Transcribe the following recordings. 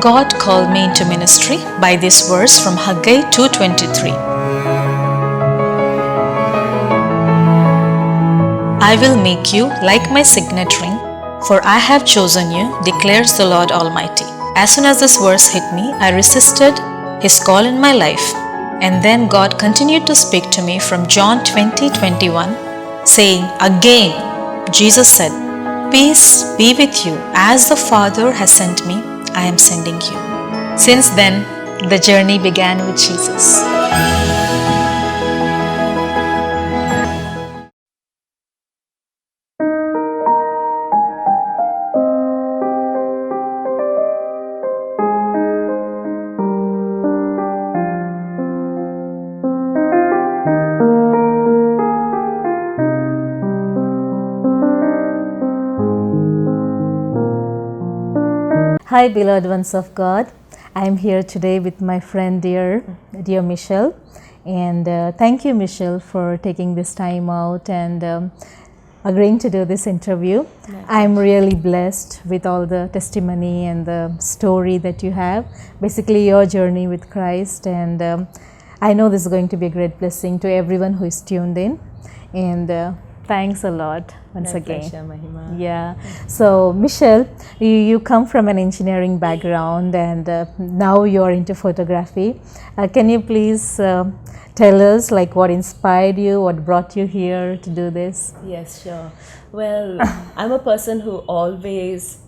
God called me into ministry by this verse from Haggai 2:23. I will make you like my signet ring, for I have chosen you, declares the Lord Almighty. As soon as this verse hit me, I resisted His call in my life, and then God continued to speak to me from John 20:21, saying, Again, Jesus said, Peace be with you. As the Father has sent me, I am sending you. Since then, the journey began with Jesus. Hi, beloved ones of God. I am here today with my friend, dear Michelle. And thank you, Michelle, for taking this time out and agreeing to do this interview. I'm really blessed with all the testimony and the story that you have, basically your journey with Christ. And I know this is going to be a great blessing to everyone who is tuned in. And thanks a lot once again. Pleasure, Mahima. Yeah. So, Michelle, you come from an engineering background and now you're into photography. Can you please tell us like what inspired you, what brought you here to do this? Yes, sure. Well, I'm a person who always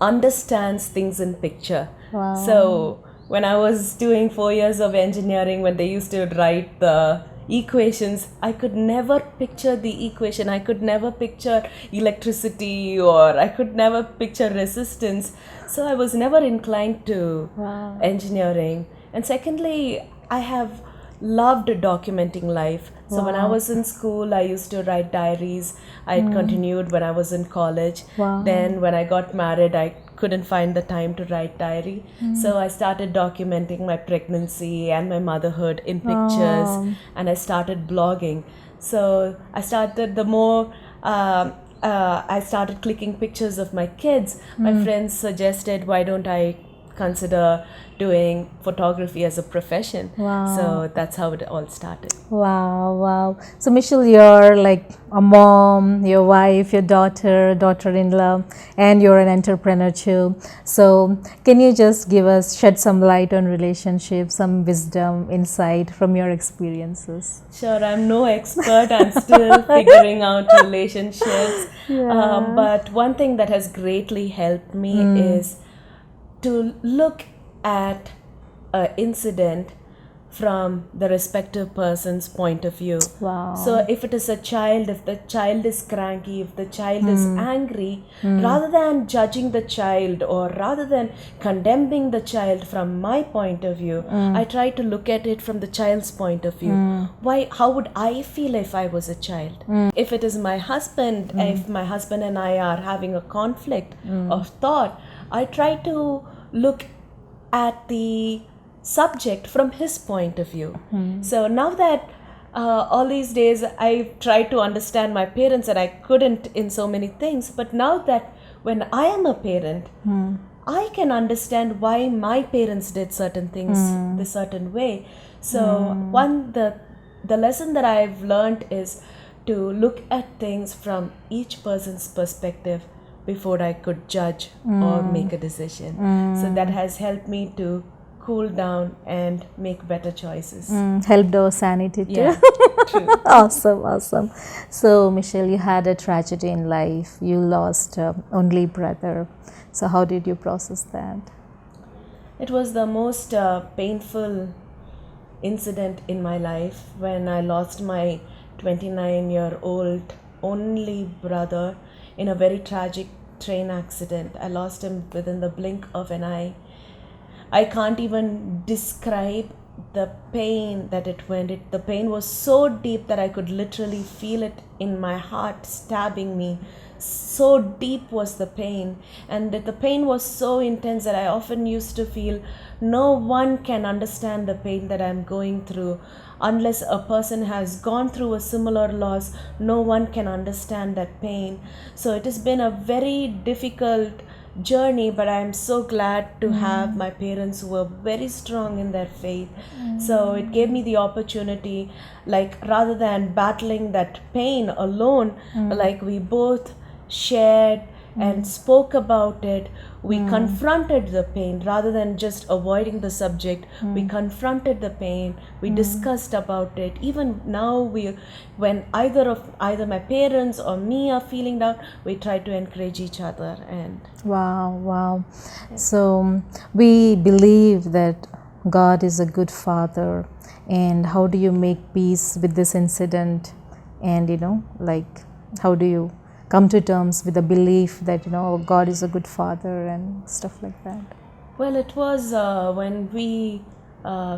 understands things in picture. Wow. So when I was doing 4 years of engineering, when they used to write the equations, I could never picture the equation. I could never picture electricity, or I could never picture resistance. So I was never inclined to engineering. And secondly, I have loved documenting life. So when I was in school, I used to write diaries. I continued when I was in college. Then when I got married, I couldn't find the time to write diary. So I started documenting my pregnancy and my motherhood in pictures, and I started blogging. So I started I started clicking pictures of my kids. My friends suggested, why don't I consider doing photography as a profession? So that's how it all started. Wow. So, Michelle, you're like a mom, your wife, your daughter-in-law, and you're an entrepreneur too. So, can you just shed some light on relationships, some wisdom, insight from your experiences? Sure, I'm no expert. I'm still figuring out relationships. But one thing that has greatly helped me is to look at an incident from the respective person's point of view. So if it is a child, if the child is cranky, if the child is angry, rather than judging the child or rather than condemning the child from my point of view, I try to look at it from the child's point of view. How would I feel if I was a child? If it is my husband, if my husband and I are having a conflict of thought, I try to look at the subject from his point of view. So now that all these days I tried to understand my parents and I couldn't in so many things, but now that when I am a parent, I can understand why my parents did certain things the certain way. So the lesson that I've learned is to look at things from each person's perspective before I could judge or make a decision. So that has helped me to cool down and make better choices. Helped our sanity too. Yeah, true. Awesome. So, Michelle, you had a tragedy in life. You lost only brother. So, how did you process that? It was the most painful incident in my life when I lost my 29-year-old only brother in a very tragic train accident. I lost him within the blink of an eye. I can't even describe the pain that it went. The pain was so deep that I could literally feel it in my heart stabbing me. So deep was the pain, and the pain was so intense that I often used to feel no one can understand the pain that I'm going through. Unless a person has gone through a similar loss, no one can understand that pain. So it has been a very difficult journey, but I'm so glad to have my parents who were very strong in their faith. So it gave me the opportunity, like rather than battling that pain alone, like we both shared and spoke about it. We confronted the pain rather than just avoiding the subject. We confronted the pain. We discussed about it. Even now, when either my parents or me are feeling down, we try to encourage each other. And Wow. So we believe that God is a good father. And how do you make peace with this incident? And like, how do you come to terms with the belief that God is a good father and stuff like that? well, it was when we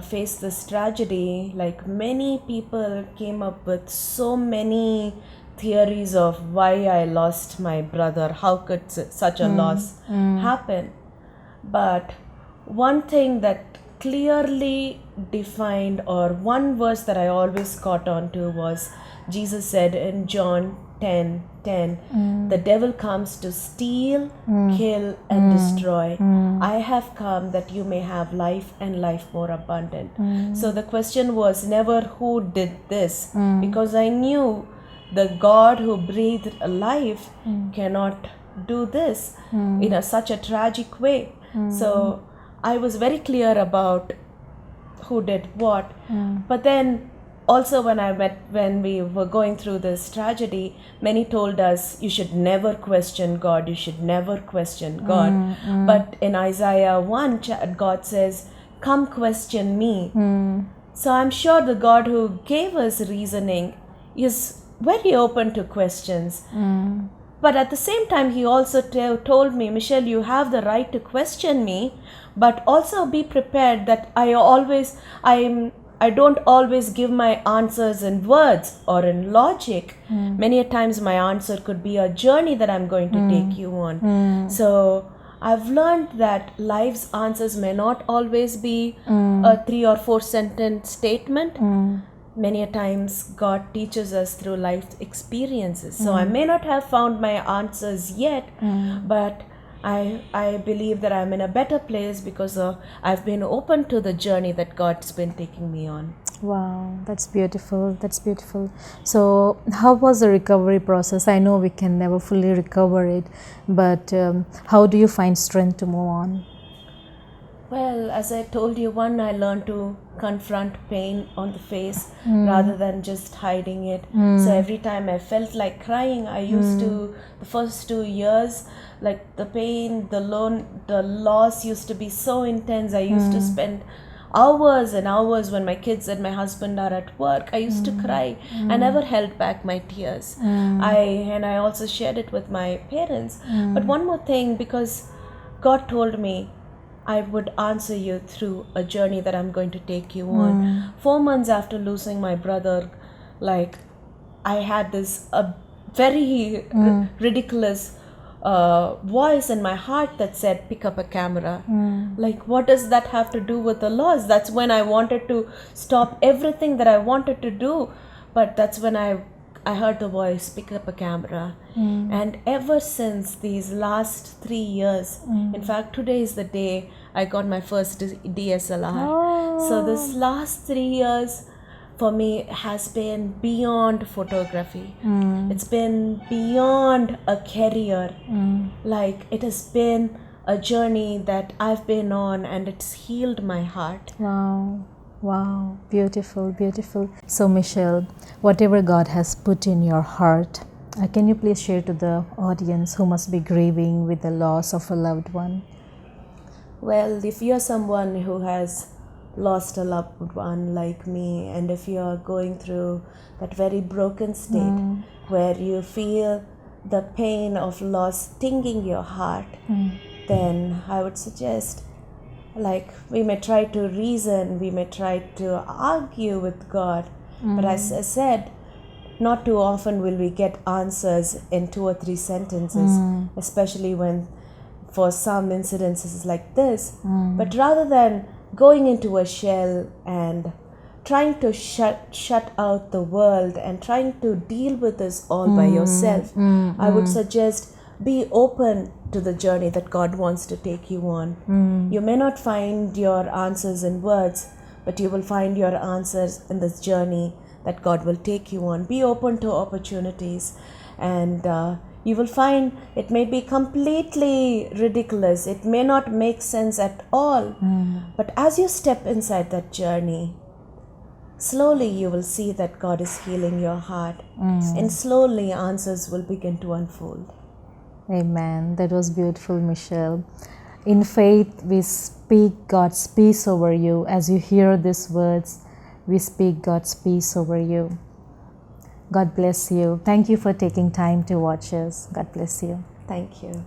faced this tragedy, like many people came up with so many theories of why I lost my brother. How could such a loss happen? But one thing that clearly defined, or one verse that I always caught on to, was Jesus said in John 10:10, the devil comes to steal, kill, and destroy. I have come that you may have life and life more abundant. So the question was never who did this, because I knew the God who breathed life cannot do this in such a tragic way. So I was very clear about who did what. But then also when we were going through this tragedy, many told us you should never question God, you should never question God. But in Isaiah 1, God says, come question me. So I'm sure the God who gave us reasoning is very open to questions. But at the same time, he also told me, Michelle, you have the right to question me, but also be prepared that I don't always give my answers in words or in logic. Many a times my answer could be a journey that I'm going to take you on. So I've learned that life's answers may not always be a 3 or 4 sentence statement. Many a times God teaches us through life experiences. So I may not have found my answers yet, but I believe that I'm in a better place because I've been open to the journey that God's been taking me on. Wow, that's beautiful. That's beautiful. So how was the recovery process? I know we can never fully recover it, but how do you find strength to move on? Well, as I told you, I learned to confront pain on the face rather than just hiding it. So every time I felt like crying, I used to, the first 2 years, like the pain, the loss used to be so intense. I used to spend hours and hours when my kids and my husband are at work. I used to cry. I never held back my tears. I also shared it with my parents. But one more thing, because God told me I would answer you through a journey that I'm going to take you on. 4 months after losing my brother, like I had this very ridiculous voice in my heart that said, pick up a camera. Like, what does that have to do with the loss? That's when I wanted to stop everything that I wanted to do. But that's when I heard the voice, pick up a camera. And ever since these last 3 years, in fact, today is the day I got my first DSLR. So this last 3 years for me has been beyond photography. It's been beyond a career. Like, it has been a journey that I've been on, and it's healed my heart. Wow, beautiful. So Michelle, whatever God has put in your heart, can you please share to the audience who must be grieving with the loss of a loved one? Well, if you're someone who has lost a loved one like me, and if you're going through that very broken state where you feel the pain of loss stinging your heart, then I would suggest, like, we may try to reason, we may try to argue with God, but as I said, not too often will we get answers in 2 or 3 sentences, especially when for some incidences like this. But rather than going into a shell and trying to shut out the world and trying to deal with this all by yourself, I would suggest be open to the journey that God wants to take you on. You may not find your answers in words, but you will find your answers in this journey that God will take you on. Be open to opportunities, and you will find it may be completely ridiculous. It may not make sense at all. But as you step inside that journey, slowly you will see that God is healing your heart, and slowly answers will begin to unfold. Amen. That was beautiful, Michelle. In faith, we speak God's peace over you. As you hear these words, we speak God's peace over you. God bless you. Thank you for taking time to watch us. God bless you. Thank you.